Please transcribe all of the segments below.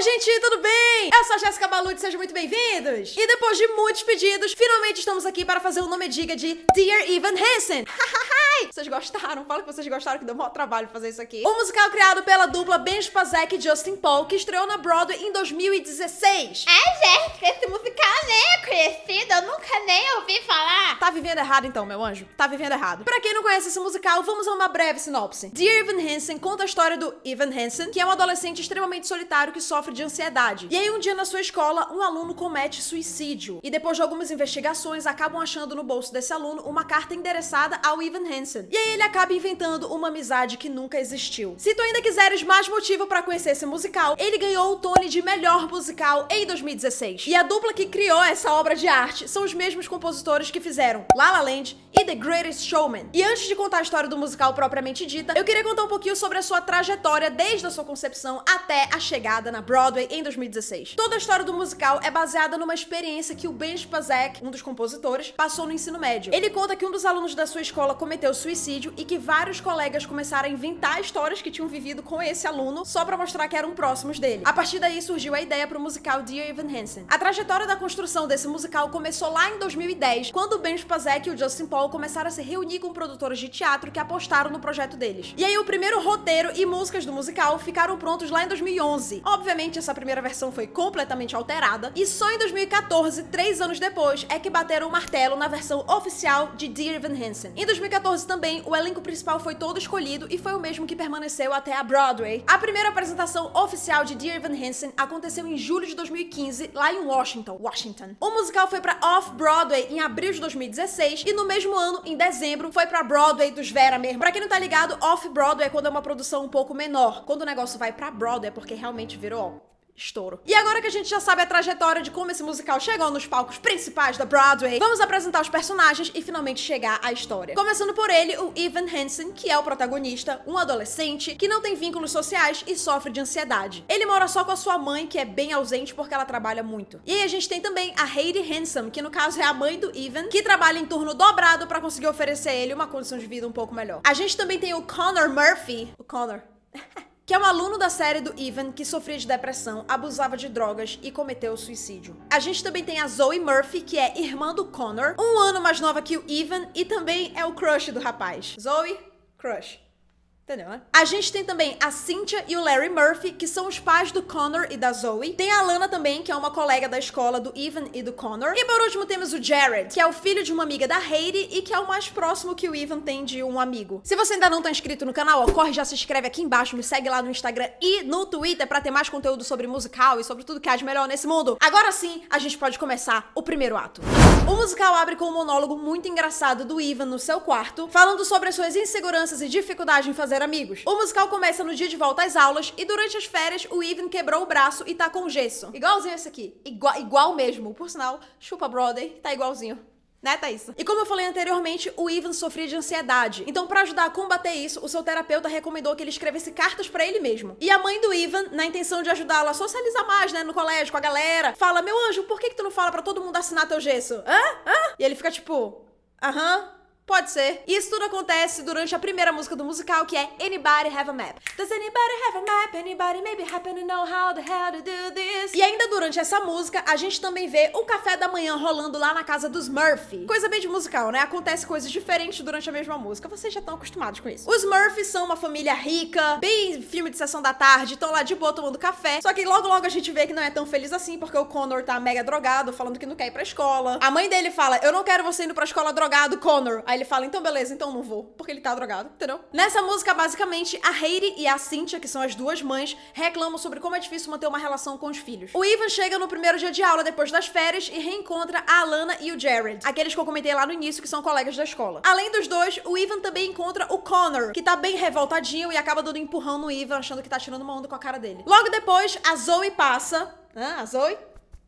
Oi, gente, tudo bem? Eu sou a Jéssica Balucci, sejam muito bem-vindos! E depois de muitos pedidos, finalmente estamos aqui para fazer o nome diga de Dear Evan Hansen. Vocês gostaram? Fala que vocês gostaram, que deu maior trabalho fazer isso aqui. Um musical criado pela dupla Ben Spazek e Justin Paul, que estreou na Broadway em 2016. Jéssica, esse musical nem é conhecido, eu nunca nem ouvi falar. Tá vivendo errado então, meu anjo. Tá vivendo errado. Pra quem não conhece esse musical, vamos a uma breve sinopse. Dear Evan Hansen conta a história do Evan Hansen, que é um adolescente extremamente solitário que sofre de ansiedade. E aí um dia na sua escola, um aluno comete suicídio. E depois de algumas investigações, acabam achando no bolso desse aluno uma carta endereçada ao Evan Hansen. E aí ele acaba inventando uma amizade que nunca existiu. Se tu ainda quiseres mais motivo pra conhecer esse musical, ele ganhou o Tony de melhor musical em 2016. E a dupla que criou essa obra de arte são os mesmos compositores que fizeram La La Land e The Greatest Showman. E antes de contar a história do musical propriamente dita, eu queria contar um pouquinho sobre a sua trajetória desde a sua concepção até a chegada na Broadway em 2016. Toda a história do musical é baseada numa experiência que o Ben Spazek, um dos compositores, passou no ensino médio. Ele conta que um dos alunos da sua escola cometeu suicídio e que vários colegas começaram a inventar histórias que tinham vivido com esse aluno só pra mostrar que eram próximos dele. A partir daí surgiu a ideia pro musical Dear Evan Hansen. A trajetória da construção desse musical começou lá em 2010, quando o Ben Spazek e o Justin Paul começaram a se reunir com produtores de teatro que apostaram no projeto deles. E aí o primeiro roteiro e músicas do musical ficaram prontos lá em 2011. Obviamente essa primeira versão foi completamente alterada e só em 2014, 3 anos depois, é que bateram o martelo na versão oficial de Dear Evan Hansen. Em 2014 também, o elenco principal foi todo escolhido e foi o mesmo que permaneceu até a Broadway. A primeira apresentação oficial de Dear Evan Hansen aconteceu em julho de 2015, lá em Washington. O musical foi pra Off-Broadway em abril de 2016 e no mesmo ano, em dezembro, foi pra Broadway dos Vera mesmo. Pra quem não tá ligado, Off-Broadway é quando é uma produção um pouco menor. Quando o negócio vai pra Broadway é porque realmente virou estouro. E agora que a gente já sabe a trajetória de como esse musical chegou nos palcos principais da Broadway, vamos apresentar os personagens e finalmente chegar à história. Começando por ele, o Evan Hansen, que é o protagonista, um adolescente que não tem vínculos sociais e sofre de ansiedade. Ele mora só com a sua mãe, que é bem ausente porque ela trabalha muito. E aí a gente tem também a Hayley Hansen, que no caso é a mãe do Evan, que trabalha em turno dobrado pra conseguir oferecer a ele uma condição de vida um pouco melhor. A gente também tem o Connor Murphy, que é um aluno da série do Evan que sofria de depressão, abusava de drogas e cometeu suicídio. A gente também tem a Zoe Murphy, que é irmã do Connor, um ano mais nova que o Evan e também é o crush do rapaz. Zoe, crush. Entendeu, né? A gente tem também a Cynthia e o Larry Murphy, que são os pais do Connor e da Zoe. Tem a Lana também, que é uma colega da escola do Evan e do Connor. E por último temos o Jared, que é o filho de uma amiga da Hayley e que é o mais próximo que o Evan tem de um amigo. Se você ainda não tá inscrito no canal, ó, corre, já se inscreve aqui embaixo, me segue lá no Instagram e no Twitter pra ter mais conteúdo sobre musical e sobre tudo que há de melhor nesse mundo. Agora sim, a gente pode começar o primeiro ato. O musical abre com um monólogo muito engraçado do Evan no seu quarto, falando sobre as suas inseguranças e dificuldade em fazer amigos. O musical começa no dia de volta às aulas e durante as férias o Evan quebrou o braço e tá com gesso. Igualzinho esse aqui. Igual mesmo. Por sinal, chupa Broadway, tá igualzinho. Né, Thaís? E como eu falei anteriormente, o Evan sofria de ansiedade. Então, pra ajudar a combater isso, o seu terapeuta recomendou que ele escrevesse cartas pra ele mesmo. E a mãe do Evan, na intenção de ajudá-lo a socializar mais, né, no colégio, com a galera, fala: meu anjo, por que tu não fala pra todo mundo assinar teu gesso? Hã? E ele fica tipo: aham. Pode ser. E isso tudo acontece durante a primeira música do musical, que é Anybody Have a Map? Does anybody have a map? Anybody maybe happen to know how the hell to do this? E ainda durante essa música, a gente também vê o café da manhã rolando lá na casa dos Murphy. Coisa bem de musical, né? Acontece coisas diferentes durante a mesma música. Vocês já estão acostumados com isso. Os Murphy são uma família rica, bem filme de sessão da tarde, estão lá de boa tomando café. Só que logo a gente vê que não é tão feliz assim, porque o Connor tá mega drogado, falando que não quer ir pra escola. A mãe dele fala: eu não quero você indo pra escola drogado, Connor. Aí ele fala: então beleza, então não vou, porque ele tá drogado, entendeu? Nessa música, basicamente, a Hayley e a Cynthia, que são as duas mães, reclamam sobre como é difícil manter uma relação com os filhos. O Evan chega no primeiro dia de aula depois das férias e reencontra a Alana e o Jared, aqueles que eu comentei lá no início que são colegas da escola. Além dos dois, o Evan também encontra o Connor, que tá bem revoltadinho e acaba dando um empurrão no Evan, achando que tá tirando uma onda com a cara dele. Logo depois, a Zoe passa. A Zoe?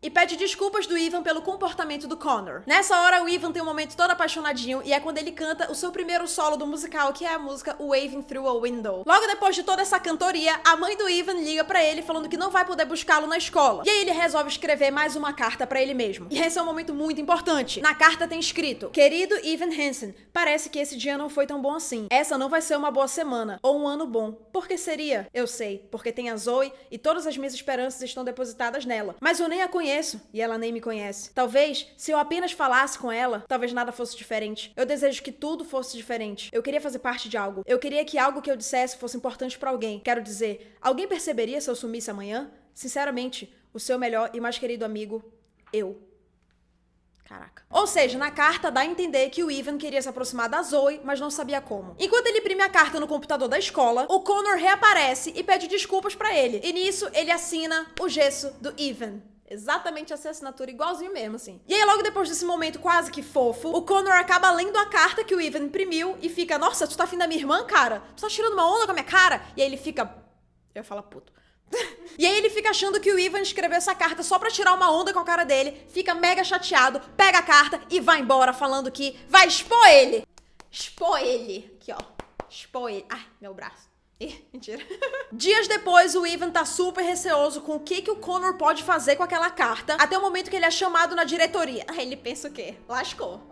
e pede desculpas do Ivan pelo comportamento do Connor. Nessa hora, o Ivan tem um momento todo apaixonadinho e é quando ele canta o seu primeiro solo do musical, que é a música Waving Through a Window. Logo depois de toda essa cantoria, a mãe do Ivan liga pra ele falando que não vai poder buscá-lo na escola. E aí ele resolve escrever mais uma carta pra ele mesmo. E esse é um momento muito importante. Na carta tem escrito: Querido Evan Hansen, parece que esse dia não foi tão bom assim. Essa não vai ser uma boa semana, ou um ano bom. Por que seria? Eu sei, porque tem a Zoe e todas as minhas esperanças estão depositadas nela. Mas eu nem a conheço e ela nem me conhece. Talvez, se eu apenas falasse com ela, talvez nada fosse diferente. Eu desejo que tudo fosse diferente. Eu queria fazer parte de algo. Eu queria que algo que eu dissesse fosse importante pra alguém. Quero dizer, alguém perceberia se eu sumisse amanhã? Sinceramente, o seu melhor e mais querido amigo, eu. Caraca. Ou seja, na carta dá a entender que o Ivan queria se aproximar da Zoe, mas não sabia como. Enquanto ele imprime a carta no computador da escola, o Connor reaparece e pede desculpas pra ele. E nisso, ele assina o gesso do Ivan. Exatamente essa assinatura, igualzinho mesmo, assim. E aí, logo depois desse momento quase que fofo, o Connor acaba lendo a carta que o Ivan imprimiu e fica: Nossa, tu tá afim da minha irmã, cara? Tu tá tirando uma onda com a minha cara? E aí ele fica... Eu ia falar puto. E aí ele fica achando que o Ivan escreveu essa carta só pra tirar uma onda com a cara dele, fica mega chateado, pega a carta e vai embora falando que vai expor ele. Expor ele. Aqui, ó. Expor ele. Ai, meu braço. Mentira. Dias depois, o Ivan tá super receoso com o que o Connor pode fazer com aquela carta, até o momento que ele é chamado na diretoria. Aí ele pensa o quê? Lascou.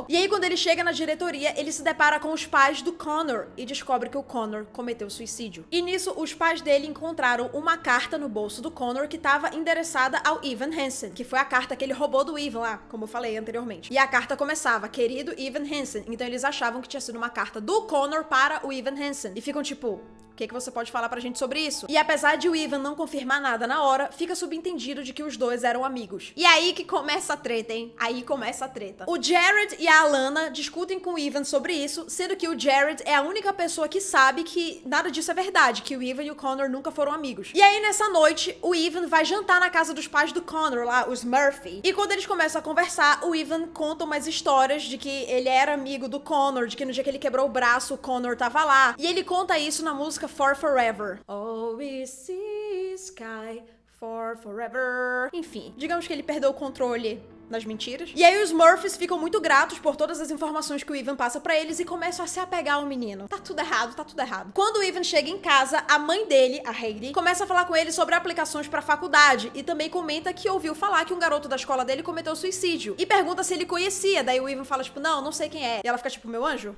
E aí, quando ele chega na diretoria, ele se depara com os pais do Connor e descobre que o Connor cometeu suicídio. E nisso, os pais dele encontraram uma carta no bolso do Connor que tava endereçada ao Evan Hansen, que foi a carta que ele roubou do Ivan lá, como eu falei anteriormente. E a carta começava: Querido Evan Hansen. Então eles achavam que tinha sido uma carta do Connor para o Evan Hansen. E ficam tipo: o que você pode falar pra gente sobre isso? E apesar de o Ivan não confirmar nada na hora, fica subentendido de que os dois eram amigos. E aí que começa a treta, hein? Aí começa a treta. O Jared e a Alana discutem com o Ivan sobre isso, sendo que o Jared é a única pessoa que sabe que nada disso é verdade, que o Ivan e o Connor nunca foram amigos. E aí, nessa noite, o Ivan vai jantar na casa dos pais do Connor, lá, os Murphy. E quando eles começam a conversar, o Ivan conta umas histórias de que ele era amigo do Connor, de que no dia que ele quebrou o braço, o Connor tava lá. E ele conta isso na música For Forever. Oh, we see sky for forever. Enfim, digamos que ele perdeu o controle das mentiras. E aí os Murphys ficam muito gratos por todas as informações que o Ivan passa pra eles e começam a se apegar ao menino. Tá tudo errado, tá tudo errado. Quando o Ivan chega em casa, a mãe dele, a Heidi, começa a falar com ele sobre aplicações pra faculdade e também comenta que ouviu falar que um garoto da escola dele cometeu suicídio e pergunta se ele conhecia. Daí o Ivan fala tipo: não sei quem é. E ela fica tipo: meu anjo,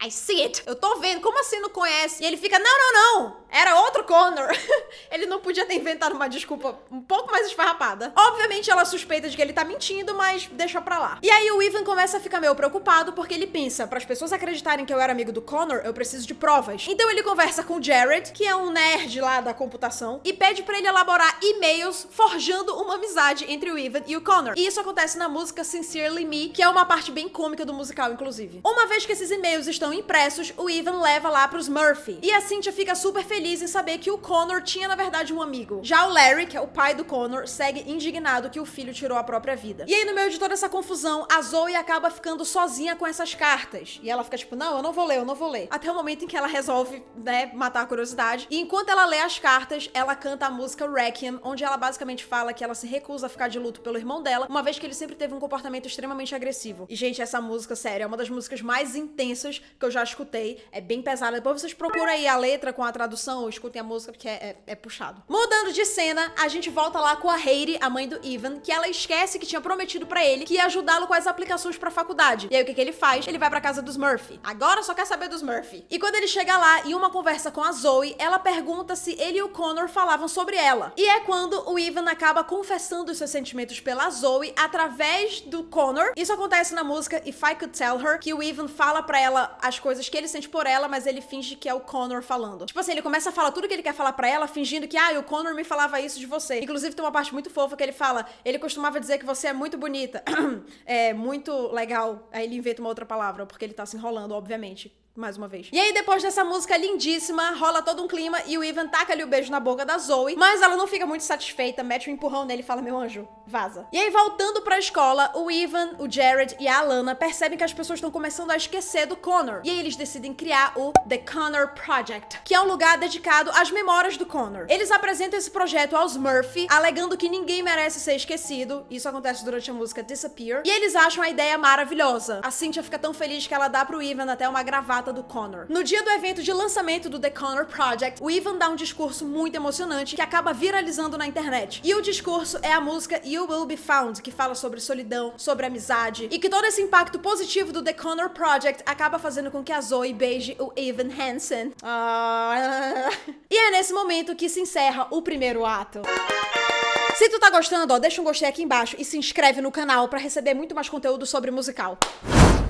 I see it. Eu tô vendo. Como assim não conhece? E ele fica: não. Era outro Connor. Ele não podia ter inventado uma desculpa um pouco mais esfarrapada. Obviamente ela suspeita de que ele tá mentindo, mas deixa pra lá. E aí o Ivan começa a ficar meio preocupado porque ele pensa: para as pessoas acreditarem que eu era amigo do Connor, eu preciso de provas. Então ele conversa com o Jared, que é um nerd lá da computação, e pede pra ele elaborar e-mails forjando uma amizade entre o Ivan e o Connor. E isso acontece na música Sincerely Me, que é uma parte bem cômica do musical, inclusive. Uma vez que esses e-mails estão impressos, o Ivan leva lá pros Murphy. E a Cynthia fica super feliz em saber que o Connor tinha, na verdade, um amigo. Já o Larry, que é o pai do Connor, segue indignado que o filho tirou a própria vida. E aí, no meio de toda essa confusão, a Zoe acaba ficando sozinha com essas cartas. E ela fica tipo: não, eu não vou ler. Até o momento em que ela resolve, matar a curiosidade. E enquanto ela lê as cartas, ela canta a música Requiem, onde ela basicamente fala que ela se recusa a ficar de luto pelo irmão dela, uma vez que ele sempre teve um comportamento extremamente agressivo. E, gente, essa música, sério, é uma das músicas mais intensas que eu já escutei. É bem pesada. Depois vocês procuram aí a letra com a tradução ou escutem a música, porque é puxado. Mudando de cena, a gente volta lá com a Heidi, a mãe do Ivan, que ela esquece que tinha prometido pra ele que ia ajudá-lo com as aplicações pra faculdade. E aí o que ele faz? Ele vai pra casa dos Murphy. Agora só quer saber dos Murphy. E quando ele chega lá, em uma conversa com a Zoe, ela pergunta se ele e o Connor falavam sobre ela. E é quando o Ivan acaba confessando os seus sentimentos pela Zoe através do Connor. Isso acontece na música If I Could Tell Her, que o Ivan fala pra ela as coisas que ele sente por ela, mas ele finge que é o Connor falando. Tipo assim, ele começa a falar tudo que ele quer falar pra ela, fingindo que, o Connor me falava isso de você. Inclusive, tem uma parte muito fofa que ele fala: ele costumava dizer que você é muito bonita. É muito legal. Aí ele inventa uma outra palavra, porque ele tá se enrolando, obviamente. mais uma vez. E aí, depois dessa música lindíssima, rola todo um clima e o Evan taca ali o beijo na boca da Zoe, mas ela não fica muito satisfeita, mete um empurrão nele e fala, meu anjo, vaza. E aí, voltando pra escola, o Evan, o Jared e a Alana percebem que as pessoas estão começando a esquecer do Connor. E aí, eles decidem criar o The Connor Project, que é um lugar dedicado às memórias do Connor. Eles apresentam esse projeto aos Murphy, alegando que ninguém merece ser esquecido. Isso acontece durante a música Disappear. E eles acham a ideia maravilhosa. A Cynthia fica tão feliz que ela dá pro Evan até uma gravata do Connor. No dia do evento de lançamento do The Connor Project, o Evan dá um discurso muito emocionante que acaba viralizando na internet. E o discurso é a música You Will Be Found, que fala sobre solidão, sobre amizade, e que todo esse impacto positivo do The Connor Project acaba fazendo com que a Zoe beije o Evan Hansen. E é nesse momento que se encerra o primeiro ato. Se tu tá gostando, ó, deixa um gostei aqui embaixo e se inscreve no canal pra receber muito mais conteúdo sobre musical.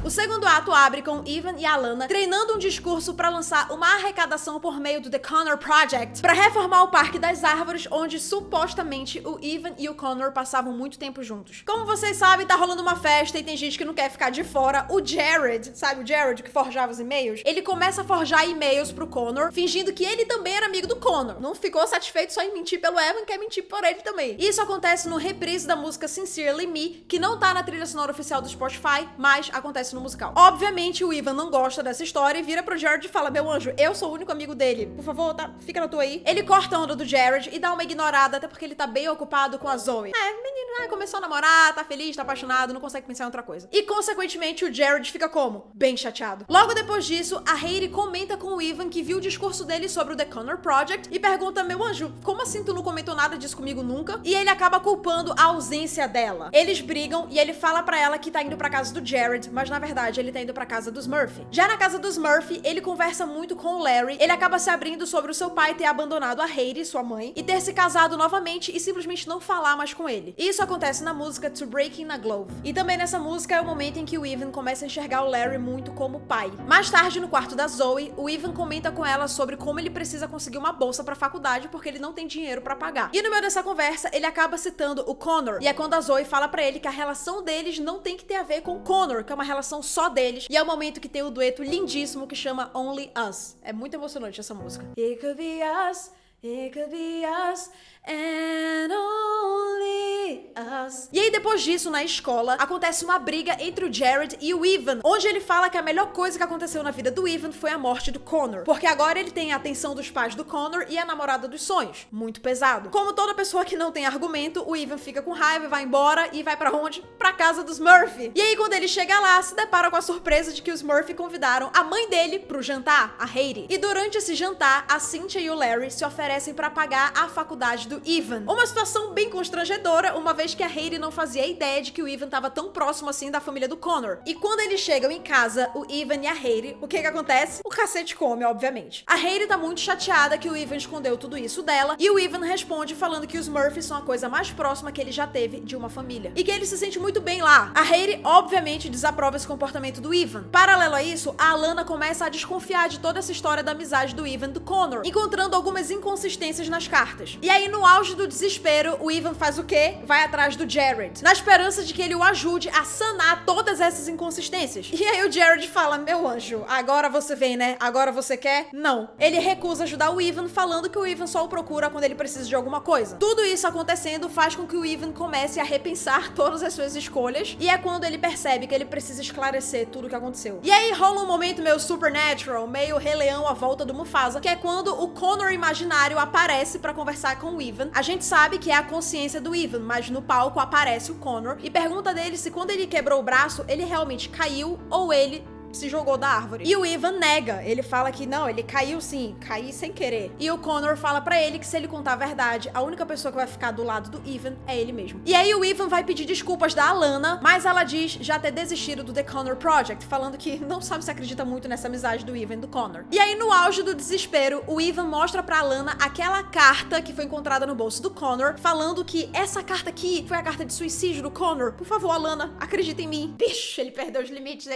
O segundo ato abre com Evan e Alana treinando um discurso para lançar uma arrecadação por meio do The Connor Project para reformar o Parque das Árvores, onde supostamente o Evan e o Connor passavam muito tempo juntos. Como vocês sabem, tá rolando uma festa e tem gente que não quer ficar de fora. O Jared, sabe o Jared que forjava os e-mails? Ele começa a forjar e-mails pro Connor, fingindo que ele também era amigo do Connor. Não ficou satisfeito só em mentir pelo Evan, quer mentir por ele também. Isso acontece no reprise da música Sincerely Me, que não tá na trilha sonora oficial do Spotify, mas acontece no musical. Obviamente, o Evan não gosta dessa história e vira pro Jared e fala, meu anjo, eu sou o único amigo dele. Por favor, tá? Fica na tua aí. Ele corta a onda do Jared e dá uma ignorada, até porque ele tá bem ocupado com a Zoe. Menino, começou a namorar, tá feliz, tá apaixonado, não consegue pensar em outra coisa. E, consequentemente, o Jared fica como? Bem chateado. Logo depois disso, a Hayley comenta com o Evan que viu o discurso dele sobre o The Connor Project e pergunta, meu anjo, como assim tu não comentou nada disso comigo nunca? E ele acaba culpando a ausência dela. Eles brigam e ele fala pra ela que tá indo pra casa do Jared, mas na verdade ele tá indo pra casa dos Murphy. Já na casa dos Murphy, ele conversa muito com o Larry, ele acaba se abrindo sobre o seu pai ter abandonado a Hayley, sua mãe, e ter se casado novamente e simplesmente não falar mais com ele. Isso acontece na música To Breaking a Glove. E também nessa música é o momento em que o Evan começa a enxergar o Larry muito como pai. Mais tarde, no quarto da Zoe, o Evan comenta com ela sobre como ele precisa conseguir uma bolsa pra faculdade porque ele não tem dinheiro pra pagar. E no meio dessa conversa, ele acaba citando o Connor, e é quando a Zoe fala pra ele que a relação deles não tem que ter a ver com o Connor, que é uma relação só deles, e é o momento que tem o dueto lindíssimo que chama Only Us. É muito emocionante essa música. It could be us, it could be us, and only us. E aí, depois disso, na escola, acontece uma briga entre o Jared e o Evan, onde ele fala que a melhor coisa que aconteceu na vida do Evan foi a morte do Connor, porque agora ele tem a atenção dos pais do Connor e a namorada dos sonhos. Muito pesado. Como toda pessoa que não tem argumento, o Evan fica com raiva e vai embora, e vai pra onde? Pra casa dos Murphy. E aí, quando ele chega lá, se depara com a surpresa de que os Murphy convidaram a mãe dele pro jantar, a Hayley. E durante esse jantar, a Cynthia e o Larry se oferecem pra pagar a faculdade do Evan. Uma situação bem constrangedora, uma vez que a Hayley não fazia ideia de que o Evan tava tão próximo assim da família do Connor. E quando eles chegam em casa, o Evan e a Hayley, o que acontece? O cacete come, obviamente. A Hayley tá muito chateada que o Evan escondeu tudo isso dela, e o Evan responde falando que os Murphy são a coisa mais próxima que ele já teve de uma família. E que ele se sente muito bem lá. A Hayley, obviamente, desaprova esse comportamento do Evan. Paralelo a isso, a Alana começa a desconfiar de toda essa história da amizade do Evan e do Connor, encontrando algumas inconsistências nas cartas. E aí, no auge do desespero, o Evan faz o quê? Vai atrás do Jared, na esperança de que ele o ajude a sanar todas essas inconsistências. E aí o Jared fala, meu anjo, agora você vem, né? Agora você quer? Não. Ele recusa ajudar o Evan, falando que o Evan só o procura quando ele precisa de alguma coisa. Tudo isso acontecendo faz com que o Evan comece a repensar todas as suas escolhas, e é quando ele percebe que ele precisa esclarecer tudo o que aconteceu. E aí rola um momento meio Supernatural, meio Rei Leão à volta do Mufasa, que é quando o Connor imaginário aparece pra conversar com o Evan. A gente sabe que é a consciência do Evan, mas no palco aparece o Connor e pergunta dele se quando ele quebrou o braço, ele realmente caiu ou ele se jogou da árvore. E o Evan nega. Ele fala que não, ele caiu sim, caí sem querer. E o Connor fala pra ele que se ele contar a verdade, a única pessoa que vai ficar do lado do Evan é ele mesmo. E aí o Evan vai pedir desculpas da Alana, mas ela diz já ter desistido do The Connor Project, falando que não sabe se acredita muito nessa amizade do Evan e do Connor. E aí, no auge do desespero, o Evan mostra pra Alana aquela carta que foi encontrada no bolso do Connor, falando que essa carta aqui foi a carta de suicídio do Connor. Por favor, Alana, acredita em mim. Bicho, ele perdeu os limites,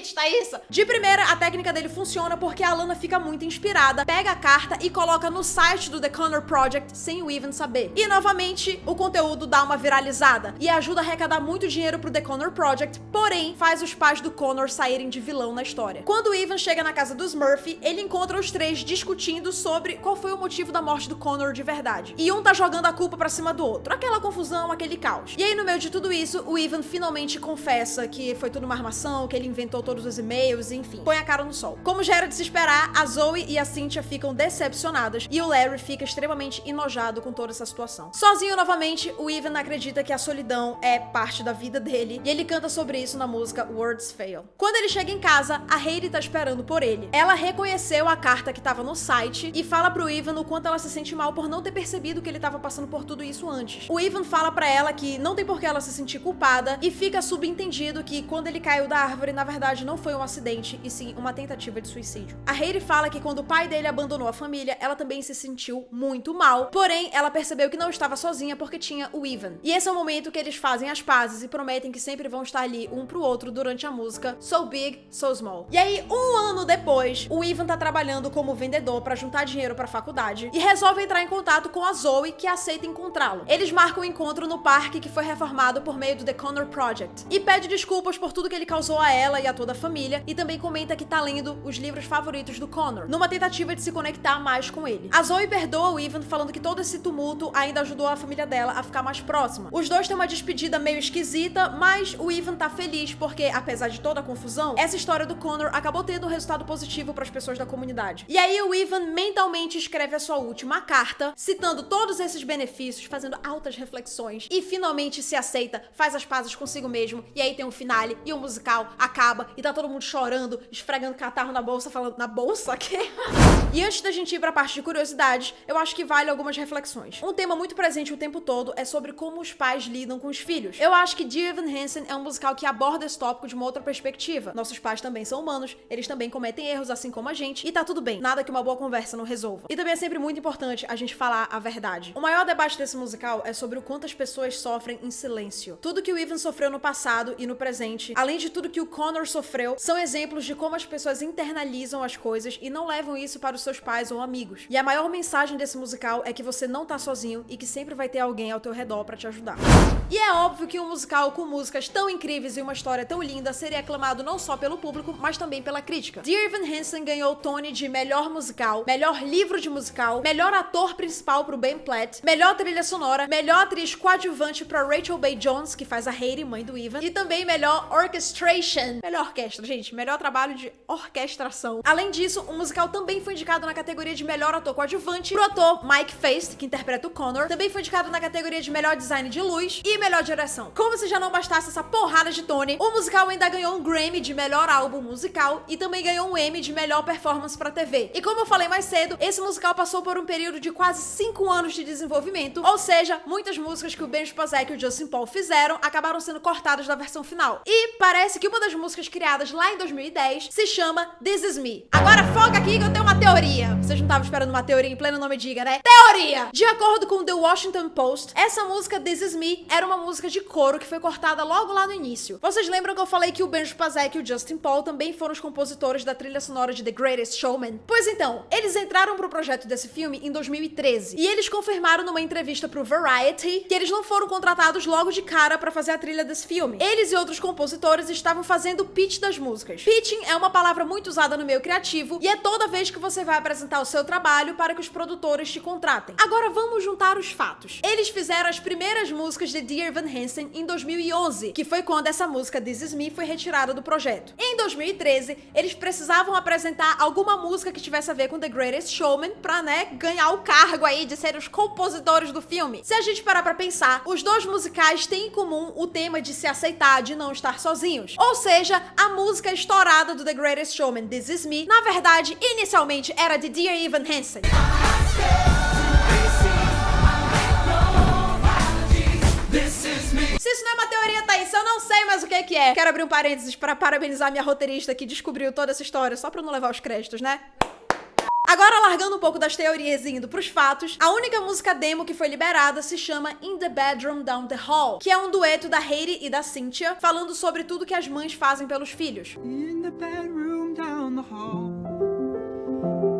acredita isso? De primeira, a técnica dele funciona porque a Lana fica muito inspirada, pega a carta e coloca no site do The Connor Project sem o Even saber. E novamente, o conteúdo dá uma viralizada e ajuda a arrecadar muito dinheiro pro The Connor Project, porém faz os pais do Connor saírem de vilão na história. Quando o Even chega na casa dos Murphy, ele encontra os três discutindo sobre qual foi o motivo da morte do Connor de verdade. E um tá jogando a culpa pra cima do outro. Aquela confusão, aquele caos. E aí, no meio de tudo isso, o Even finalmente confessa que foi tudo uma armação, que ele inventou todos os e-mails, enfim. Põe a cara no sol. Como já era de se esperar, a Zoe e a Cynthia ficam decepcionadas e o Larry fica extremamente enojado com toda essa situação. Sozinho novamente, o Even acredita que a solidão é parte da vida dele e ele canta sobre isso na música Words Fail. Quando ele chega em casa, a Hayley tá esperando por ele. Ela reconheceu a carta que tava no site e fala pro Even o quanto ela se sente mal por não ter percebido que ele tava passando por tudo isso antes. O Even fala pra ela que não tem por que ela se sentir culpada e fica subentendido que quando ele caiu da árvore, na verdade não foi um acidente e sim uma tentativa de suicídio. A Hayley fala que quando o pai dele abandonou a família, ela também se sentiu muito mal, porém ela percebeu que não estava sozinha porque tinha o Even. E esse é o momento que eles fazem as pazes e prometem que sempre vão estar ali um pro outro durante a música So Big, So Small. E aí, um ano depois, o Even tá trabalhando como vendedor pra juntar dinheiro pra faculdade e resolve entrar em contato com a Zoe, que aceita encontrá-lo. Eles marcam um encontro no parque que foi reformado por meio do The Connor Project e pede desculpas por tudo que ele causou a ela e a toda a família e também comenta que tá lendo os livros favoritos do Connor, numa tentativa de se conectar mais com ele. A Zoe perdoa o Even falando que todo esse tumulto ainda ajudou a família dela a ficar mais próxima. Os dois têm uma despedida meio esquisita, mas o Even tá feliz porque, apesar de toda a confusão, essa história do Connor acabou tendo um resultado positivo para as pessoas da comunidade. E aí o Even mentalmente escreve a sua última carta, citando todos esses benefícios, fazendo altas reflexões e finalmente se aceita, faz as pazes consigo mesmo e aí tem um finale e o musical acaba e tá todo mundo chorando, esfregando catarro na bolsa, falando na bolsa, quê? E antes da gente ir pra parte de curiosidades, eu acho que vale algumas reflexões. Um tema muito presente o tempo todo é sobre como os pais lidam com os filhos. Eu acho que Dear Evan Hansen é um musical que aborda esse tópico de uma outra perspectiva. Nossos pais também são humanos, eles também cometem erros assim como a gente, e tá tudo bem, nada que uma boa conversa não resolva. E também é sempre muito importante a gente falar a verdade. O maior debate desse musical é sobre o quanto as pessoas sofrem em silêncio. Tudo que o Even sofreu no passado e no presente, além de tudo que o Connor sofreu, são exemplos de como as pessoas internalizam as coisas e não levam isso para os seus pais ou amigos. E a maior mensagem desse musical é que você não tá sozinho e que sempre vai ter alguém ao teu redor pra te ajudar. E é óbvio que um musical com músicas tão incríveis e uma história tão linda seria aclamado não só pelo público, mas também pela crítica. Dear Evan Hansen ganhou o Tony de melhor musical, melhor livro de musical, melhor ator principal pro Ben Platt, melhor trilha sonora, melhor atriz coadjuvante pra Rachel Bay Jones, que faz a Hayley, mãe do Even, e também melhor orchestration, melhor orquestra, gente, melhor trabalho de orquestração. Além disso, o musical também foi indicado na categoria de melhor ator coadjuvante pro ator Mike Faist, que interpreta o Connor, também foi indicado na categoria de melhor design de luz e melhor direção. Como se já não bastasse essa porrada de Tony, o musical ainda ganhou um Grammy de melhor álbum musical e também ganhou um Emmy de melhor performance pra TV. E como eu falei mais cedo, esse musical passou por um período de quase 5 anos de desenvolvimento, ou seja, muitas músicas que o Ben Spazek e o Justin Paul fizeram acabaram sendo cortadas da versão final. E parece que uma das músicas criadas lá em 2010 se chama This Is Me. Agora foca aqui que eu tenho uma teoria. Vocês não estavam esperando uma teoria em pleno nome diga, né? Teoria! De acordo com The Washington Post, essa música This Is Me era uma música de coro que foi cortada logo lá no início. Vocês lembram que eu falei que o Ben Spazek e o Justin Paul também foram os compositores da trilha sonora de The Greatest Showman? Pois então, eles entraram pro projeto desse filme em 2013 e eles confirmaram numa entrevista pro Variety que eles não foram contratados logo de cara pra fazer a trilha desse filme. Eles e outros compositores estavam fazendo o pitch das músicas. Pitching é uma palavra muito usada no meio criativo e é toda vez que você vai apresentar o seu trabalho para que os produtores te contratem. Agora vamos juntar os fatos. Eles fizeram as primeiras músicas de Dear Evan Hansen em 2011, que foi quando essa música This Is Me foi retirada do projeto. Em 2013, eles precisavam apresentar alguma música que tivesse a ver com The Greatest Showman pra, né, ganhar o cargo aí de ser os compositores do filme. Se a gente parar pra pensar, os dois musicais têm em comum o tema de se aceitar, de não estar sozinhos. Ou seja, a música estourada do The Greatest Showman, This Is Me, na verdade, inicialmente era de Dear Evan Hansen. Se isso não é uma teoria, Thaís, eu não sei mais o que é. Quero abrir um parênteses para parabenizar minha roteirista que descobriu toda essa história, só pra não levar os créditos, né? Agora, largando um pouco das teorias e indo pros fatos, a única música demo que foi liberada se chama In the Bedroom Down the Hall, que é um dueto da Hailey e da Cynthia, falando sobre tudo que as mães fazem pelos filhos. In the bedroom down the hall,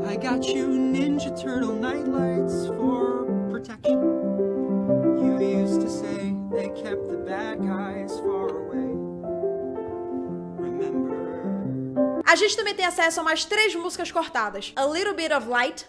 I got you Ninja Turtle nightlights for protection. You used to say they kept the bad guys far away. Remember? A gente também tem acesso a mais 3 músicas cortadas: A Little Bit of Light,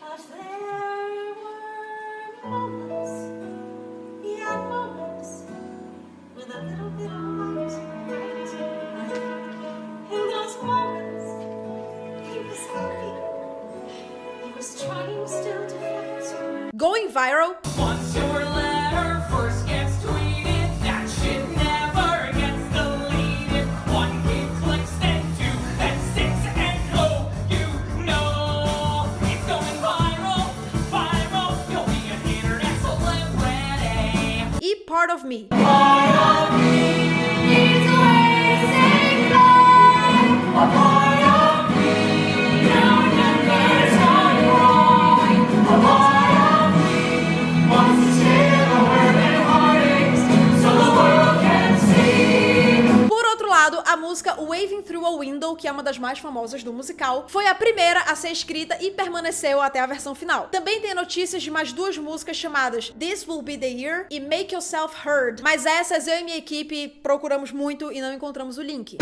Going Viral, Once your letter first gets tweeted, that shit never gets deleted. 1 hit clicks, then 2, then 6, and oh, you know it's going viral, viral. You'll be an internet celebrity. e Part of Me. Needs a way to say goodbye. A part of me now remembers I'm growing. A part of me wants to share the hurt and heartaches so the world can see. Por outro lado, a música Waving Through a Window, que é uma das mais famosas do musical, foi a primeira a ser escrita e permaneceu até a versão final. Também tem notícias de mais 2 músicas chamadas This Will Be the Year e Make Yourself Heard, mas essas eu e minha equipe procuramos muito e não encontramos o link.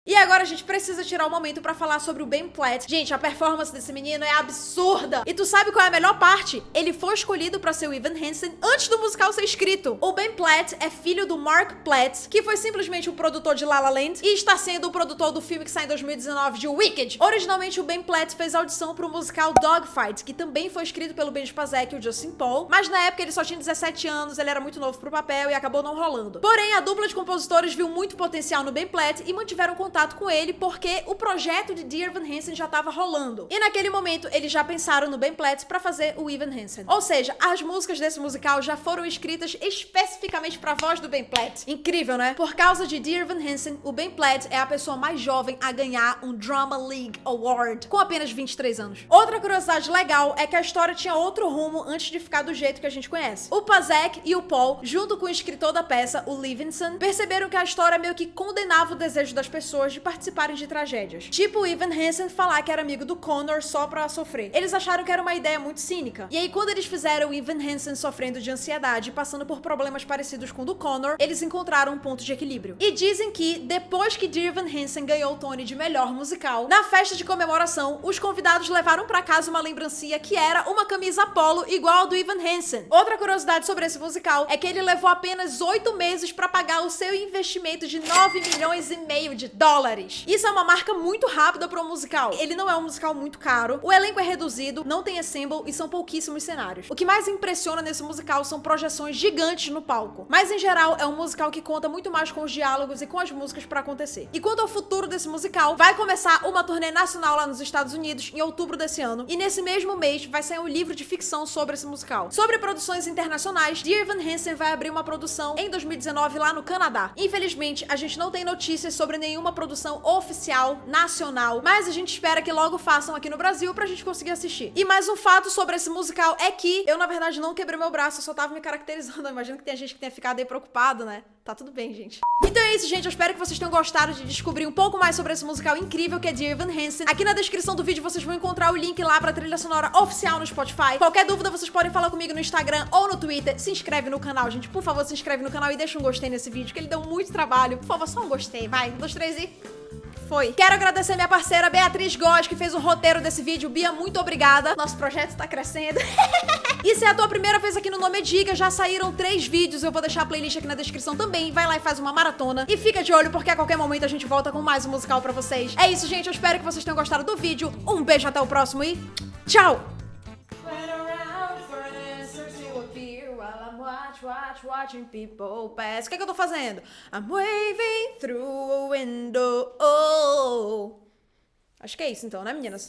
E agora a gente precisa tirar um momento pra falar sobre o Ben Platt. Gente, a performance desse menino é absurda. E tu sabe qual é a melhor parte? Ele foi escolhido pra ser o Evan Hansen antes do musical ser escrito. O Ben Platt é filho do Mark Platt, que foi simplesmente o produtor de La La Land e está sendo o produtor do filme que sai em 2019 de Wicked. Originalmente, o Ben Platt fez audição pro musical Dogfight, que também foi escrito pelo Ben Spazek e o Justin Paul, mas na época ele só tinha 17 anos, ele era muito novo pro papel e acabou não rolando. Porém, a dupla de compositores viu muito potencial no Ben Platt e mantiveram contato com ele porque o projeto de Dear Evan Hansen já tava rolando. E naquele momento, eles já pensaram no Ben Platt pra fazer o Evan Hansen. Ou seja, as músicas desse musical já foram escritas especificamente pra voz do Ben Platt. Incrível, né? Por causa de Dear Evan Hansen, o Ben Platt é a pessoa mais jovem a ganhar um Drama League Award, com apenas 23 anos. Outra curiosidade legal é que a história tinha outro rumo antes de ficar do jeito que a gente conhece. O Pazek e o Paul, junto com o escritor da peça, o Levinson, perceberam que a história meio que condenava o desejo das pessoas de participarem de tragédias. Tipo o Evan Hansen falar que era amigo do Connor só pra sofrer. Eles acharam que era uma ideia muito cínica. E aí, quando eles fizeram o Evan Hansen sofrendo de ansiedade e passando por problemas parecidos com o do Connor, eles encontraram um ponto de equilíbrio. E dizem que, depois que Dear Evan Hansen ganhou o Tony de melhor musical, na festa de comemoração, os convidados levaram pra casa uma lembrancinha que era uma camisa polo igual ao do Evan Hansen. Outra curiosidade sobre esse musical é que ele levou apenas 8 meses pra pagar o seu investimento de 9,5 milhões de dólares. Isso é uma marca muito rápida para um musical. Ele não é um musical muito caro, o elenco é reduzido, não tem ensemble e são pouquíssimos cenários. O que mais impressiona nesse musical são projeções gigantes no palco. Mas em geral é um musical que conta muito mais com os diálogos e com as músicas para acontecer. E quanto ao futuro desse musical, vai começar uma turnê nacional lá nos Estados Unidos em outubro desse ano, e nesse mesmo mês vai sair um livro de ficção sobre esse musical. Sobre produções internacionais, Dear Evan Hansen vai abrir uma produção em 2019 lá no Canadá. Infelizmente, a gente não tem notícias sobre nenhuma produção oficial, nacional, mas a gente espera que logo façam aqui no Brasil pra gente conseguir assistir. E mais um fato sobre esse musical é que eu, na verdade, não quebrei meu braço, eu só tava me caracterizando. Eu imagino que tem gente que tenha ficado aí preocupado, né? Tá tudo bem, gente. Então é isso, gente. Eu espero que vocês tenham gostado de descobrir um pouco mais sobre esse musical incrível que é Dear Evan Hansen. Aqui na descrição do vídeo vocês vão encontrar o link lá pra trilha sonora oficial no Spotify. Qualquer dúvida, vocês podem falar comigo no Instagram ou no Twitter. Se inscreve no canal, gente. Por favor, se inscreve no canal e deixa um gostei nesse vídeo, que ele deu muito trabalho. Por favor, só um gostei. Vai, 1, 2, 3 e... foi. Quero agradecer minha parceira Beatriz Góes, que fez o roteiro desse vídeo. Bia, muito obrigada. Nosso projeto tá crescendo. E se é a tua primeira vez aqui no Nome Diga, já saíram 3 vídeos. Eu vou deixar a playlist aqui na descrição também. Vai lá e faz uma maratona. E fica de olho, porque a qualquer momento a gente volta com mais um musical pra vocês. É isso, gente. Eu espero que vocês tenham gostado do vídeo. Um beijo, até o próximo e tchau! Watching people pass. O que é que eu tô fazendo? I'm waving through a window. Oh. Acho que é isso então, né, meninas?